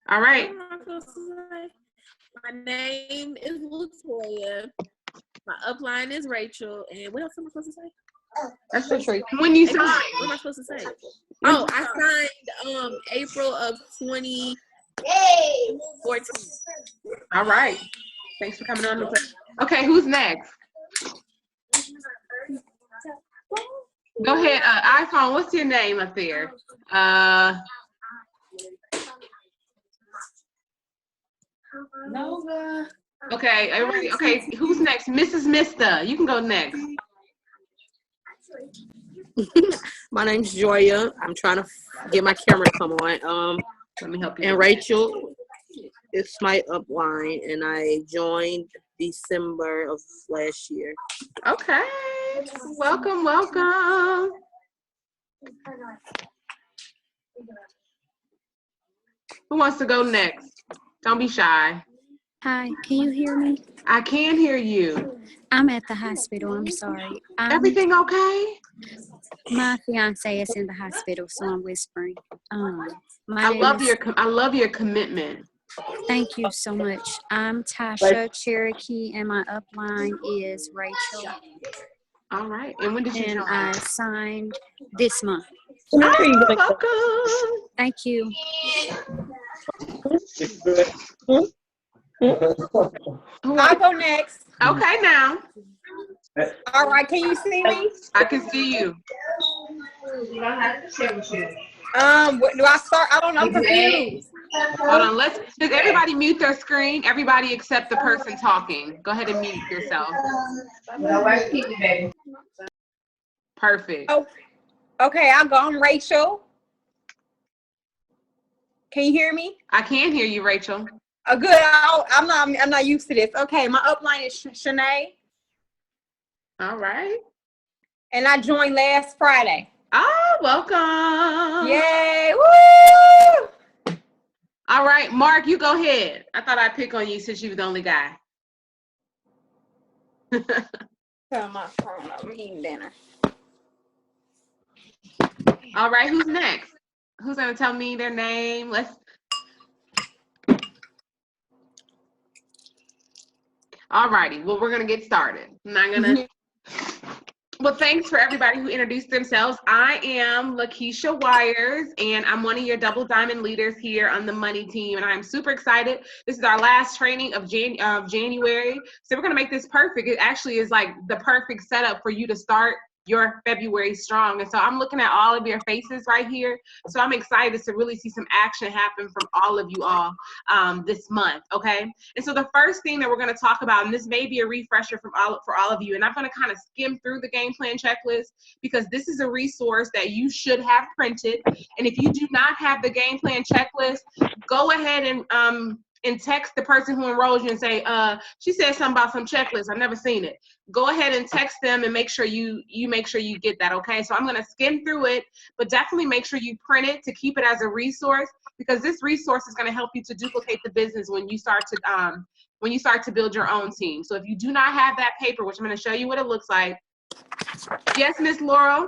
All right. My name is Latoya. My upline is Rachel. And what else am I supposed to say? That's the truth. When you What sign. am I supposed to say? Oh, I signed April of 2014. All right. Thanks for coming on. Okay, who's next? Go ahead, iPhone. What's your name up there? Nova. Okay, everybody. Okay, who's next? Mrs. Mister. You can go next. My name's Joya. I'm trying to get my camera to come on. Let me help you. And Rachel is my upline, and I joined December of last year. Okay. Welcome. Who wants to go next? Don't be shy. Hi, can you hear me? I can hear you. I'm at the hospital. I'm sorry. Everything okay? My fiance is in the hospital, so I'm whispering. I love your commitment. Thank you so much. I'm Tasha Cherokee, and my upline is Rachel. All right. And when did you And join? I signed this month. Oh, welcome. Thank you. I'll go next. Okay, now. All right, can you see me? I can see you. What, do I start? I don't know. I'm confused. Hold on. Does everybody mute their screen? Everybody except the person talking. Go ahead and mute yourself. Perfect. Oh, okay, I'll go. I'm Rachel. Can you hear me? I can hear you, Rachel. Good. I'm not used to this. Okay, my upline is Shanae, All right. and I joined last Friday. Oh, welcome. Yay! Woo! All right, Mark, you go ahead. I thought I'd pick on you since you were the only guy. Turn my phone up. I'm eating dinner. All right, who's next? Who's gonna tell me their name? All righty. Well, we're gonna get started. Well, thanks for everybody who introduced themselves. I am Lakeisha Wires, and I'm one of your Double Diamond leaders here on the Money Team, and I'm super excited. This is our last training of January, so we're going to make this perfect. It actually is like the perfect setup for you to start your February strong. And so I'm looking at all of your faces right here, so I'm excited to really see some action happen from all of you all this month, okay? And so the first thing that we're going to talk about, and this may be a refresher for all of you, and I'm going to kind of skim through the game plan checklist because this is a resource that you should have printed. And if you do not have the game plan checklist, go ahead and text the person who enrolled you and say, she said something about some checklist. I've never seen it. Go ahead and text them and make sure you make sure you get that, okay? So I'm going to skim through it, but definitely make sure you print it to keep it as a resource, because this resource is going to help you to duplicate the business when you start to build your own team. So if you do not have that paper, which I'm going to show you what it looks like. Yes, Miss Laurel?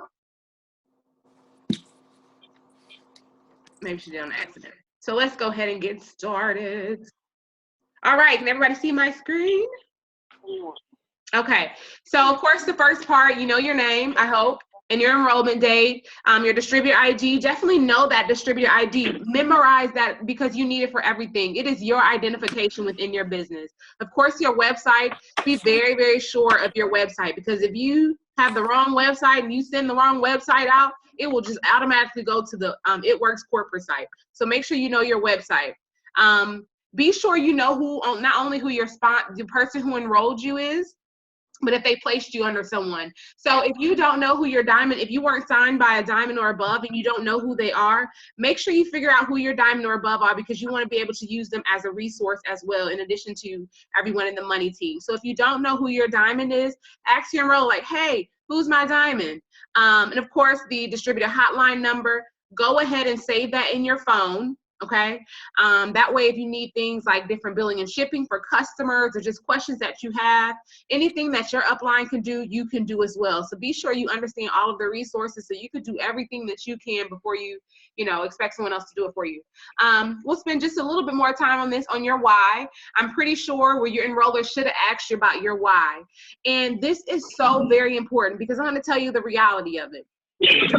Maybe she did on accident. So let's go ahead and get started. All right, can everybody see my screen? Okay, so of course the first part, you know your name, I hope, and your enrollment date, your distributor ID. Definitely know that distributor ID. Memorize that because you need it for everything. It is your identification within your business. Of course, your website, be very, very sure of your website, because if you have the wrong website and you send the wrong website out, it will just automatically go to the It Works corporate site. So make sure you know your website. Be sure you know who, not only who the person who enrolled you is, but if they placed you under someone. So if you don't know who your diamond, if you weren't signed by a diamond or above and you don't know who they are, make sure you figure out who your diamond or above are, because you want to be able to use them as a resource as well, in addition to everyone in the money team. So if you don't know who your diamond is, ask your enroll, like, hey, who's my diamond? And of course, the distributor hotline number, go ahead and save that in your phone. okay? That way, if you need things like different billing and shipping for customers or just questions that you have, anything that your upline can do, you can do as well. So be sure you understand all of the resources so you could do everything that you can before you, expect someone else to do it for you. We'll spend just a little bit more time on this, on your why. I'm pretty sure where your enroller should have asked you about your why. And this is so very important because I'm going to tell you the reality of it.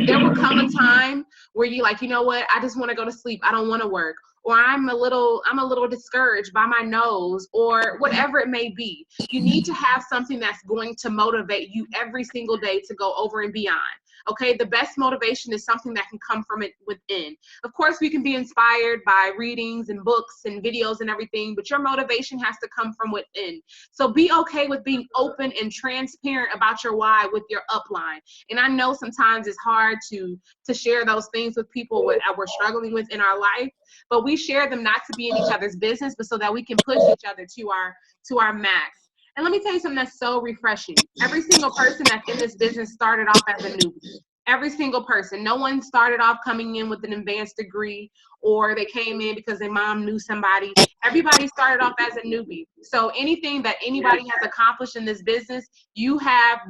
There will come a time where you're like, you know what, I just want to go to sleep. I don't want to work. Or I'm a little discouraged by my nose, or whatever it may be. You need to have something that's going to motivate you every single day to go over and beyond. Okay, the best motivation is something that can come from it within. Of course, we can be inspired by readings and books and videos and everything, but your motivation has to come from within. So be okay with being open and transparent about your why with your upline. And I know sometimes it's hard to share those things with people we're struggling with in our life, but we share them not to be in each other's business, but so that we can push each other to our max. And let me tell you something that's so refreshing. Every single person that's in this business started off as a newbie. Every single person. No one started off coming in with an advanced degree, or they came in because their mom knew somebody. Everybody started off as a newbie. So anything that anybody has accomplished in this business, you can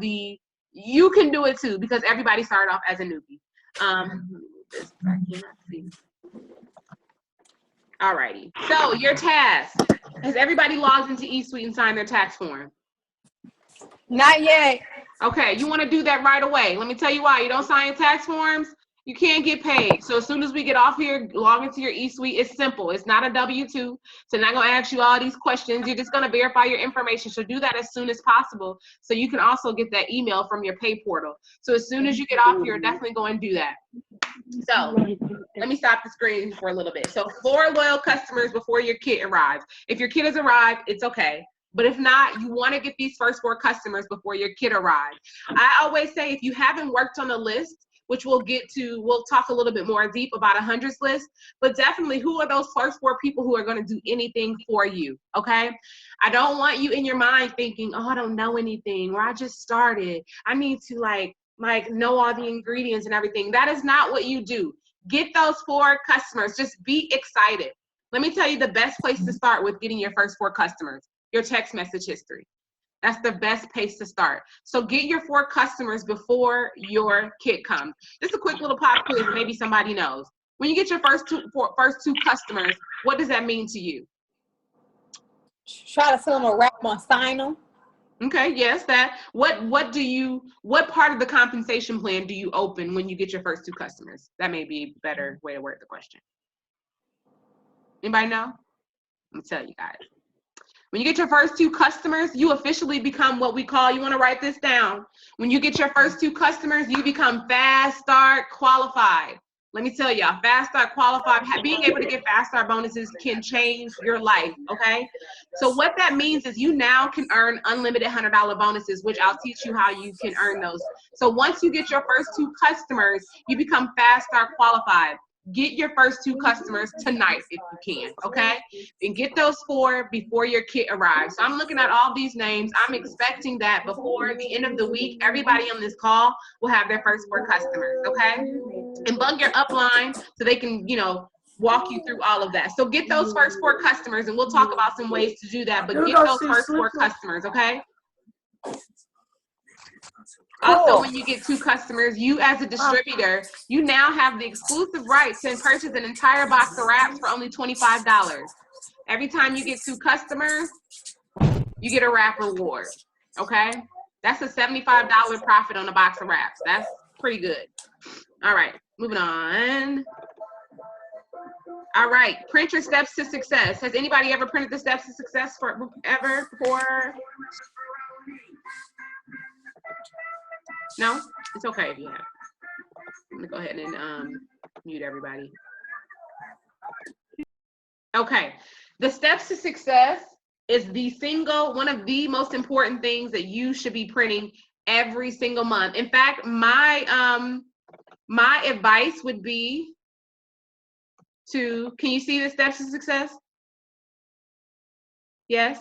do it too, because everybody started off as a newbie. Alrighty. So your task. Has everybody logged into eSuite and signed their tax form? Not yet. Okay, you want to do that right away. Let me tell you why. You don't sign your tax forms, you can't get paid. So as soon as we get off here, log into your eSuite. It's simple. It's not a W-2. So they're not going to ask you all these questions. You're just going to verify your information. So do that as soon as possible so you can also get that email from your pay portal. So as soon as you get off here, definitely go and do that. So let me stop the screen for a little bit. So 4 loyal customers before your kit arrives. If your kit has arrived, it's okay. But if not, you want to get these first 4 customers before your kit arrives. I always say if you haven't worked on a list, which we'll talk a little bit more deep about a hundreds list, but definitely who are those first 4 people who are going to do anything for you, okay? I don't want you in your mind thinking, oh, I don't know anything, or I just started. I need to like know all the ingredients and everything. That is not what you do. Get those 4 customers. Just be excited. Let me tell you the best place to start with getting your first 4 customers, your text message history. That's the best place to start. So get your 4 customers before your kit comes. Just a quick little pop quiz, maybe somebody knows. When you get your first two customers, what does that mean to you? Try to sell them a wrap on sign them. Okay, yes, that. What part of the compensation plan do you open when you get your first 2 customers? That may be a better way to word the question. Anybody know? I'm gonna tell you guys. When you get your first 2 customers, you officially become what we call, you want to write this down. When you get your first 2 customers, you become fast start qualified. Let me tell y'all, fast start qualified, being able to get fast start bonuses can change your life, okay? So what that means is you now can earn unlimited $100 bonuses, which I'll teach you how you can earn those. So once you get your first 2 customers, you become fast start qualified. Get your first 2 customers tonight if you can, okay? And get those 4 before your kit arrives. So I'm looking at all these names. I'm expecting that before the end of the week, everybody on this call will have their first 4 customers, okay? And bug your upline so they can, walk you through all of that. So get those first 4 customers, and we'll talk about some ways to do that, but get those first 4 customers, okay? Also, when you get 2 customers, you as a distributor, you now have the exclusive right to purchase an entire box of wraps for only $25. Every time you get 2 customers, you get a wrap reward, okay? That's a $75 profit on a box of wraps. That's pretty good. All right, moving on. All right, print your steps to success. Has anybody ever printed the steps to success before? No? It's okay if you have. I'm gonna go ahead and mute everybody. Okay, the steps to success is one of the most important things that you should be printing every single month. In fact, my advice would be can you see the steps to success? Yes?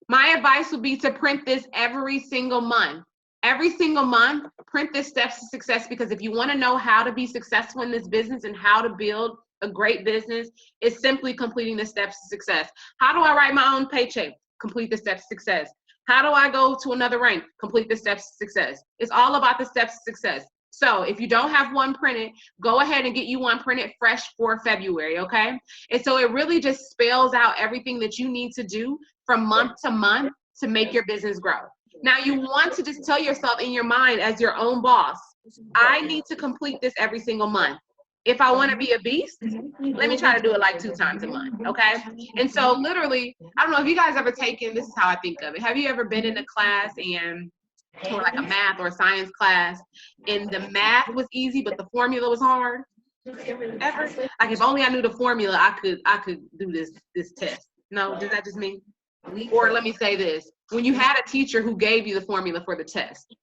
My advice would be to print this every single month. Every single month, print this steps to success, because if you want to know how to be successful in this business and how to build a great business is simply completing the steps to success. How do I write my own paycheck? Complete the steps to success. How do I go to another rank? Complete the steps to success. It's all about the steps to success. So if you don't have one printed, go ahead and get you one printed fresh for February, okay? And so it really just spells out everything that you need to do from month to month to make your business grow. Now you want to just tell yourself in your mind as your own boss, I need to complete this every single month. If I want to be a beast, let me try to do it like 2 times a month, okay? And so literally, I don't know if you guys ever taken, this is how I think of it. Have you ever been in a class and, or like a math or science class, and the math was easy, but the formula was hard? Ever? Like if only I knew the formula, I could do this test. No, is that just me? Or let me say this, when you had a teacher who gave you the formula for the test,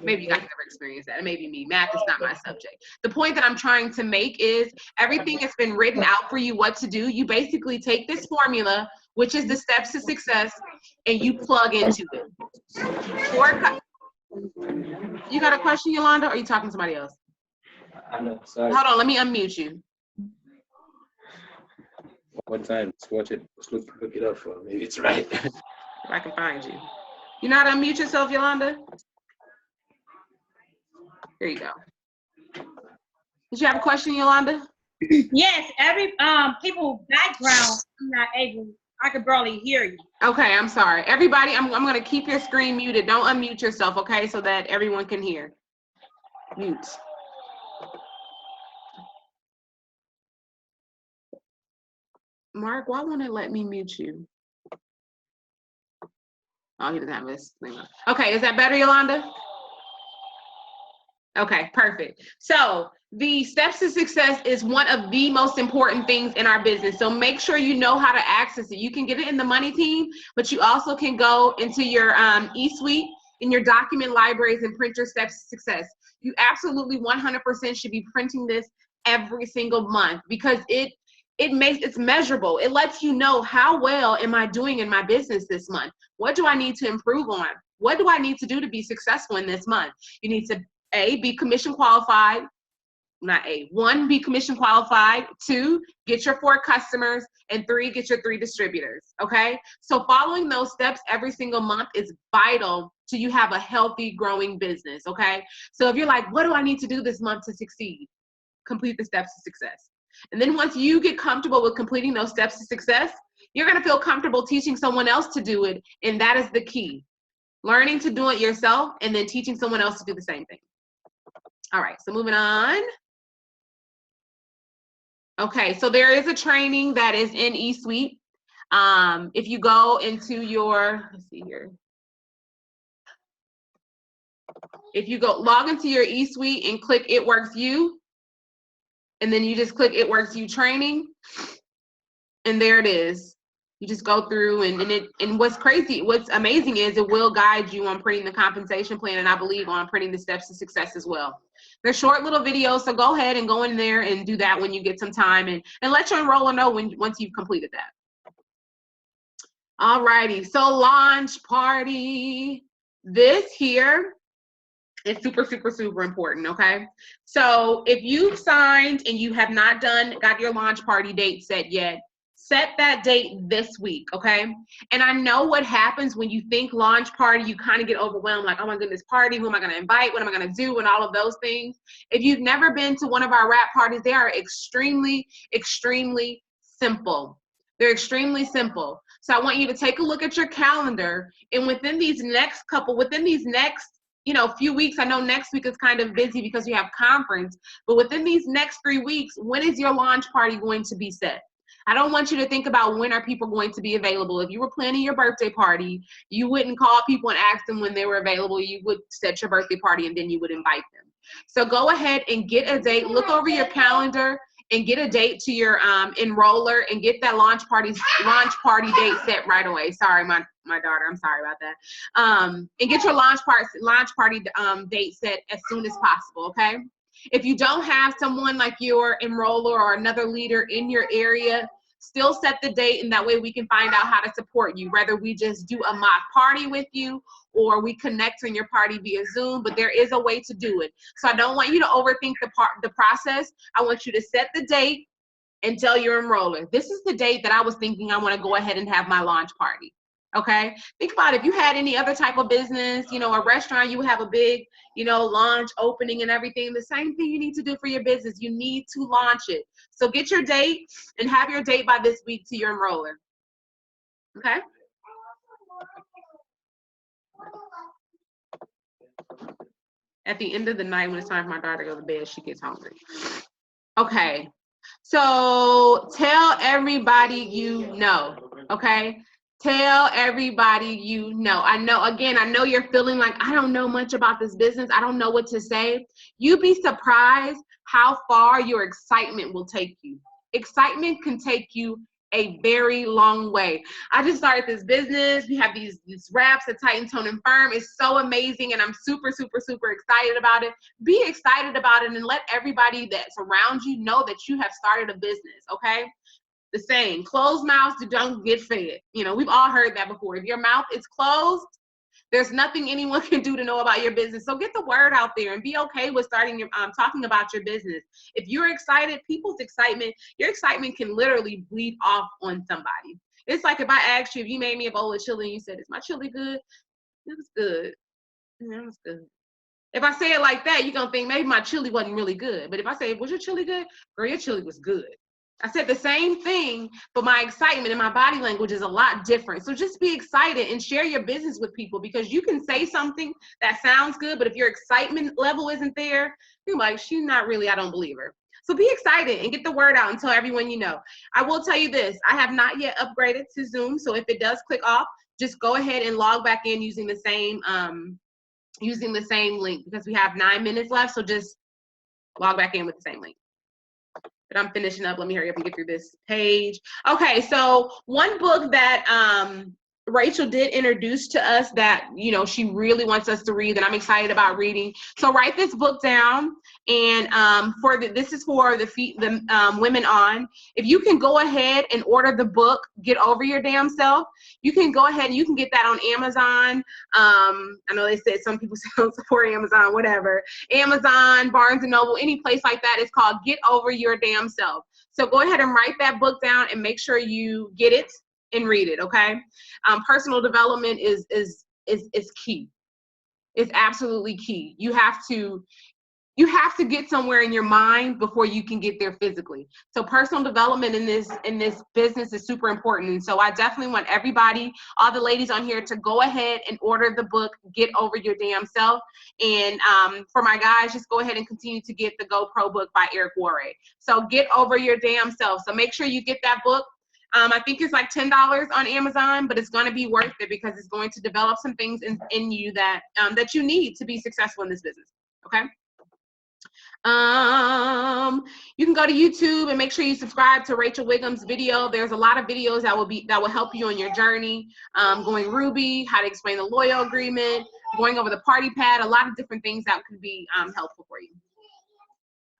maybe you guys never experienced that. It may be me. Math is not my subject. The point that I'm trying to make is everything has been written out for you what to do. You basically take this formula, which is the steps to success, and you plug into it. You got a question, Yolanda, or are you talking to somebody else? No, sorry. Hold on, let me unmute you. One time, let's watch it. Let's look it up for maybe it's right. If I can find you. You know how to unmute yourself, Yolanda? There you go. Did you have a question, Yolanda? Yes, every people background, I'm not able, I could barely hear you. Okay, I'm sorry. Everybody, I'm going to keep your screen muted. Don't unmute yourself, okay, so that everyone can hear. Mute. Mark, why won't it let me mute you? Oh, he doesn't have this thing on. Okay, is that better, Yolanda? Okay, perfect. So the steps to success is one of the most important things in our business. So make sure you know how to access it. You can get it in the money team, but you also can go into your eSuite in your document libraries and print your steps to success. You absolutely 100% should be printing this every single month because it's measurable. It lets you know how well am I doing in my business this month? What do I need to improve on? What do I need to do to be successful in this month? You need to be commission qualified. One, be commission qualified. 2, get your 4 customers. And 3, get your 3 distributors, okay? So following those steps every single month is vital to you have a healthy, growing business, okay? So if you're like, what do I need to do this month to succeed? Complete the steps to success. And then once you get comfortable with completing those steps to success, you're gonna feel comfortable teaching someone else to do it, and that is the key. Learning to do it yourself and then teaching someone else to do the same thing. All right, so moving on. Okay, so there is a training that is in eSuite. If you go into your, let's see here. If you go log into your eSuite and click It Works You, and then you just click It Works You training, and there it is. You just go through and what's amazing is it will guide you on printing the compensation plan, and I believe on printing the steps to success as well. They're short little videos, so go ahead and go in there and do that when you get some time, and let your enroller know once you've completed that. All righty, so launch party. This here is super, super, super important, okay? So if you've signed and you have not got your launch party date set yet, set that date this week, okay? And I know what happens when you think launch party, you kind of get overwhelmed, like, oh my goodness, party, who am I gonna invite, what am I gonna do, and all of those things. If you've never been to one of our wrap parties, they are extremely, extremely simple. They're extremely simple. So I want you to take a look at your calendar, and within these next few weeks, I know next week is kind of busy because you have conference, but within these next 3 weeks, when is your launch party going to be set? I don't want you to think about when are people going to be available. If you were planning your birthday party, you wouldn't call people and ask them when they were available. You would set your birthday party and then you would invite them. So go ahead and get a date, look over your calendar and get a date to your enroller and get that launch party date set right away. Sorry, my daughter, I'm sorry about that. And get your launch party date set as soon as possible, okay? If you don't have someone like your enroller or another leader in your area, still set the date, and that way we can find out how to support you, whether we just do a mock party with you or we connect on your party via Zoom, but there is a way to do it. So I don't want you to overthink the process. I want you to set the date, and tell your enroller, this is the date that I was thinking I want to go ahead and have my launch party. Okay, think about it. If you had any other type of business, you know, a restaurant, you would have a big, you know, launch opening and everything. The same thing you need to do for your business. You need to launch it. So get your date and have your date by this week to your enroller. Okay. At the end of the night, when it's time for my daughter to go to bed, she gets hungry. Okay. So tell everybody you know. Okay. Tell everybody you know. I know you're feeling like, I don't know much about this business. I don't know what to say. You'd be surprised how far your excitement will take you. Excitement can take you a very long way. I just started this business. We have these wraps at Titan Tone and Firm. It's so amazing, and I'm super, super, super excited about it. Be excited about it and let everybody that's around you know that you have started a business, okay? The saying, closed mouths don't get fed. You know, we've all heard that before. If your mouth is closed, there's nothing anyone can do to know about your business. So get the word out there and be okay with starting your talking about your business. If you're excited, people's excitement, your excitement can literally bleed off on somebody. It's like if I asked you, if you made me a bowl of chili and you said, is my chili good? It was good. It was good. If I say it like that, you're going to think maybe my chili wasn't really good. But if I say, was your chili good? Girl, your chili was good. I said the same thing, but my excitement and my body language is a lot different. So just be excited and share your business with people, because you can say something that sounds good, but if your excitement level isn't there, you're like, she's not really, I don't believe her. So be excited and get the word out and tell everyone you know. I will tell you this, I have not yet upgraded to Zoom. So if it does click off, just go ahead and log back in using the same link, because we have 9 minutes left. So just log back in with the same link. But I'm finishing up. Let me hurry up and get through this page. Okay, so one book that Rachel did introduce to us that, you know, she really wants us to read, that I'm excited about reading. So write this book down, and this is for the women on. If you can go ahead and order the book, Get Over Your Damn Self, you can go ahead and you can get that on Amazon. I know they said some people don't support Amazon, whatever. Amazon, Barnes & Noble, any place like that. It's called Get Over Your Damn Self. So go ahead and write that book down and make sure you get it and read it, okay? Personal development is key. It's absolutely key. You have to get somewhere in your mind before you can get there physically. So personal development in this business is super important. And so I definitely want everybody, all the ladies on here, to go ahead and order the book, Get Over Your Damn Self. And for my guys, just go ahead and continue to get the GoPro book by Eric Worre. So Get Over Your Damn Self. So make sure you get that book. I think it's like $10 on Amazon, but it's going to be worth it, because it's going to develop some things in you that you need to be successful in this business. Okay. You can go to YouTube and make sure you subscribe to Rachel Wiggum's video. There's a lot of videos that will help you on your journey. Going Ruby, how to explain the loyal agreement, going over the party pad, a lot of different things that could be helpful for you.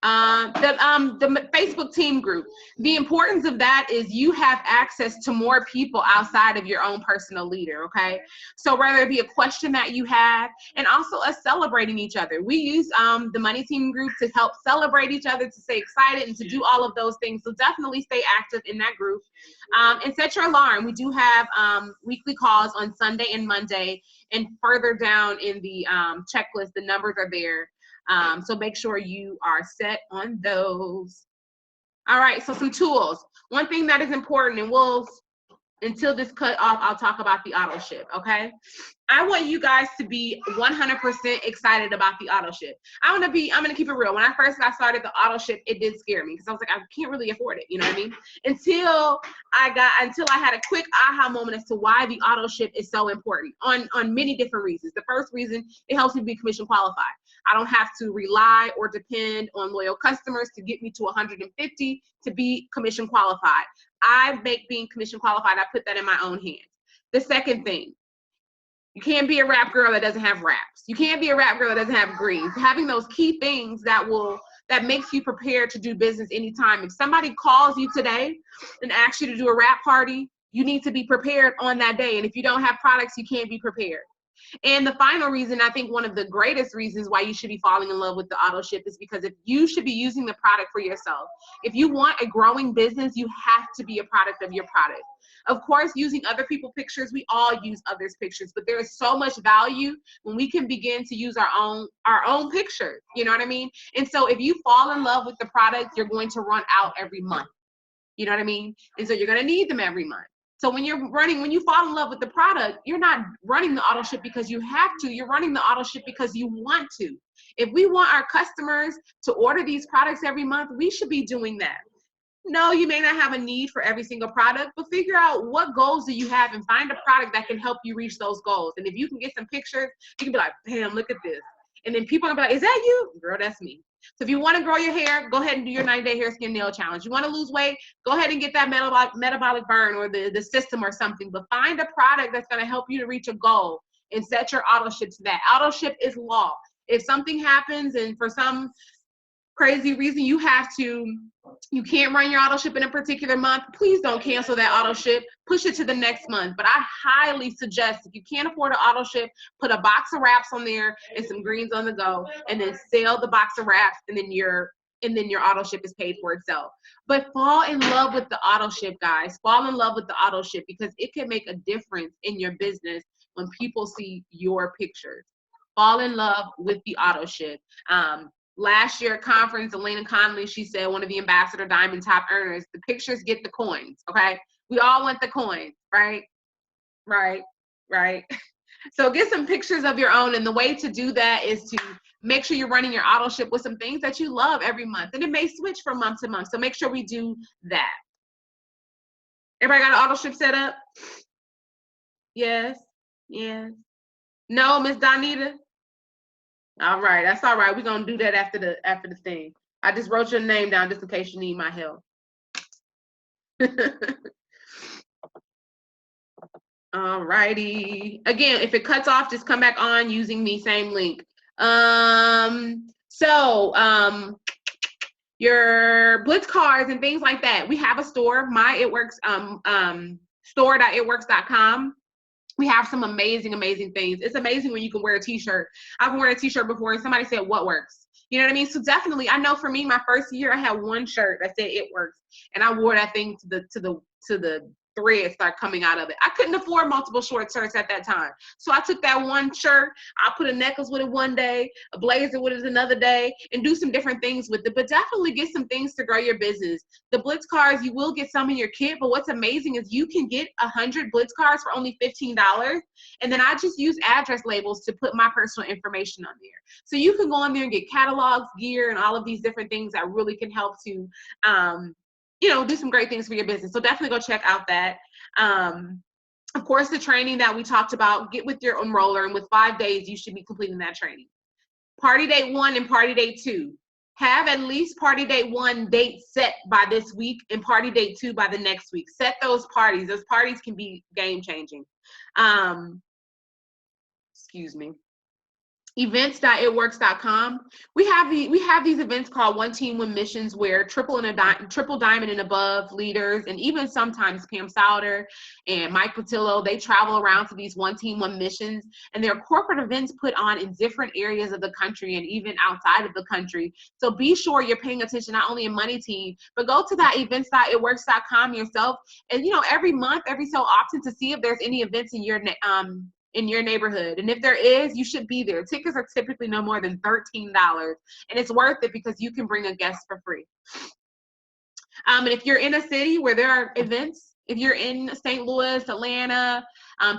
The Facebook team group. The importance of that is you have access to more people outside of your own personal leader, okay? So whether it be a question that you have, and also us celebrating each other. We use the money team group to help celebrate each other, to stay excited, and to do all of those things. So definitely stay active in that group. And set your alarm. We do have weekly calls on Sunday and Monday, and further down in the checklist, the numbers are there. So make sure you are set on those. All right, so some tools. One thing that is important, and until this cut off, I'll talk about the auto ship, okay? I want you guys to be 100% excited about the auto ship. I'm gonna keep it real. When I first got started, the auto ship, it did scare me, because I was like, I can't really afford it, you know what I mean? Until I had a quick aha moment as to why the auto ship is so important on many different reasons. The first reason, it helps me be commission qualified. I don't have to rely or depend on loyal customers to get me to 150 to be commission qualified. I make being commission qualified, I put that in my own hands. The second thing, you can't be a rap girl that doesn't have raps. You can't be a rap girl that doesn't have greens. Having those key things that makes you prepared to do business anytime. If somebody calls you today and asks you to do a rap party, you need to be prepared on that day. And if you don't have products, you can't be prepared. And the final reason, I think one of the greatest reasons why you should be falling in love with the auto ship is because if you should be using the product for yourself. If you want a growing business, you have to be a product of your product. Of course, using other people's pictures, we all use others' pictures, but there is so much value when we can begin to use our own picture. You know what I mean? And so if you fall in love with the product, you're going to run out every month. You know what I mean? And so you're going to need them every month. So when you fall in love with the product, you're not running the auto ship because you have to. You're running the auto ship because you want to. If we want our customers to order these products every month, we should be doing that. No, you may not have a need for every single product, but figure out what goals do you have and find a product that can help you reach those goals. And if you can get some pictures, you can be like, bam, look at this. And then people are gonna be like, is that you? Girl, that's me. So if you want to grow your hair, go ahead and do your 90-day hair, skin, nail challenge. You want to lose weight, go ahead and get that metabolic burn or the system or something. But find a product that's going to help you to reach a goal and set your auto ship to that. Auto ship is law. If something happens and for some crazy reason you can't run your auto ship in a particular month, please don't cancel that auto ship. Push it to the next month. But I highly suggest if you can't afford an auto ship, put a box of wraps on there and some greens on the go, and then sell the box of wraps, and then your auto ship is paid for itself. But fall in love with the auto ship, guys. Fall in love with the auto ship because it can make a difference in your business when people see your pictures. Fall in love with the auto ship. Last year at conference, Elena Connolly, she said, one of the Ambassador Diamond top earners, the pictures get the coins, okay? We all want the coins, right? Right. So get some pictures of your own, and the way to do that is to make sure you're running your auto ship with some things that you love every month, and it may switch from month to month, so make sure we do that. Everybody got an auto ship set up? Yes. No, Miss Donita? All right, that's all right. We're gonna do that after the thing. I just wrote your name down just in case you need my help. All righty. Again, if it cuts off, just come back on using the same link. Your Blitz cards and things like that. We have a store, store.itworks.com. We have some amazing things. It's amazing when you can wear a t-shirt. I've worn a t-shirt before and somebody said, what works? You know what I mean? So definitely, I know for me, my first year, I had one shirt that said it works. And I wore that thing to the thread start coming out of it. I couldn't afford multiple short shirts at that time. So I took that one shirt, I put a necklace with it one day, a blazer with it another day, and do some different things with it. But definitely get some things to grow your business. The Blitz cards, you will get some in your kit, but what's amazing is you can get 100 Blitz cards for only $15. And then I just use address labels to put my personal information on there. So you can go on there and get catalogs, gear, and all of these different things that really can help to do some great things for your business. So definitely go check out that. Of course, the training that we talked about, get with your enroller, and with 5 days, you should be completing that training. Party date 1 and party date 2. Have at least party date 1 date set by this week and party date 2 by the next week. Set those parties. Those parties can be game changing. Excuse me. Events.itworks.com. We have these events called One Team, One Missions, where triple diamond and above leaders, and even sometimes Pam Souder and Mike Patillo, they travel around to these One Team, One Missions, and they're corporate events put on in different areas of the country and even outside of the country. So be sure you're paying attention not only in Money Team, but go to that events.itworks.com yourself, and every month, every so often, to see if there's any events in your neighborhood. And if there is, you should be there. Tickets are typically no more than $13, and it's worth it because you can bring a guest for free. And if you're in a city where there are events, if you're in St. Louis, Atlanta,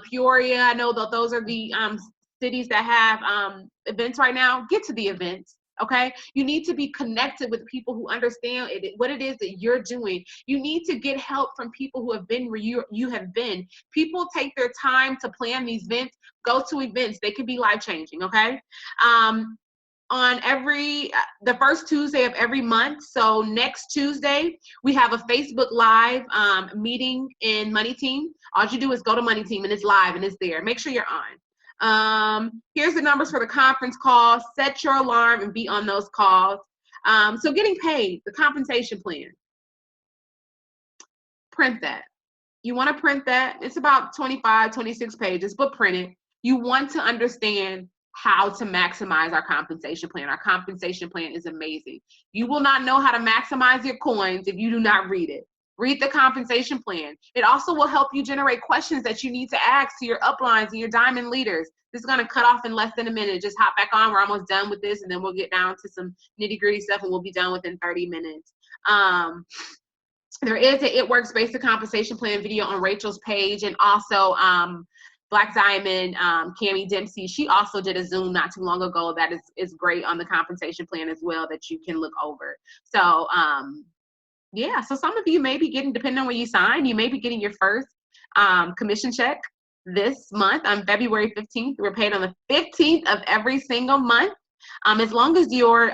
Peoria, I know that those are the cities that have events right now, get to the events. Okay, you need to be connected with people who understand what it is that you're doing. You need to get help from people who have been where you have been. People take their time to plan these events. Go to events. They can be life-changing, okay? On the first Tuesday of every month, so next Tuesday, we have a Facebook Live meeting in Money Team. All you do is go to Money Team, and it's live, and it's there. Make sure you're on. Here's the numbers for the conference call. Set your alarm and be on those calls. So getting paid, the compensation plan. Print that. You want to print that. It's about 25, 26 pages, but print it. You want to understand how to maximize our compensation plan. Our compensation plan is amazing. You will not know how to maximize your coins if you do not read it. Read the compensation plan. It also will help you generate questions that you need to ask to your uplines and your diamond leaders. This is going to cut off in less than a minute. Just hop back on. We're almost done with this, and then we'll get down to some nitty-gritty stuff, and we'll be done within 30 minutes. There is an It Works Basic Compensation Plan video on Rachel's page, and also Black Diamond, Cammie Dempsey, she also did a Zoom not too long ago that is great on the compensation plan as well that you can look over. So yeah, so some of you may be getting, depending on where you sign, you may be getting your first commission check this month on February 15th. We're paid on the 15th of every single month. As long as your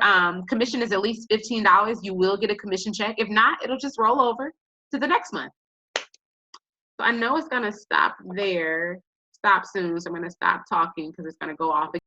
commission is at least $15, you will get a commission check. If not, it'll just roll over to the next month. So I know it's gonna stop there, stop soon, so I'm gonna stop talking because it's gonna go off again.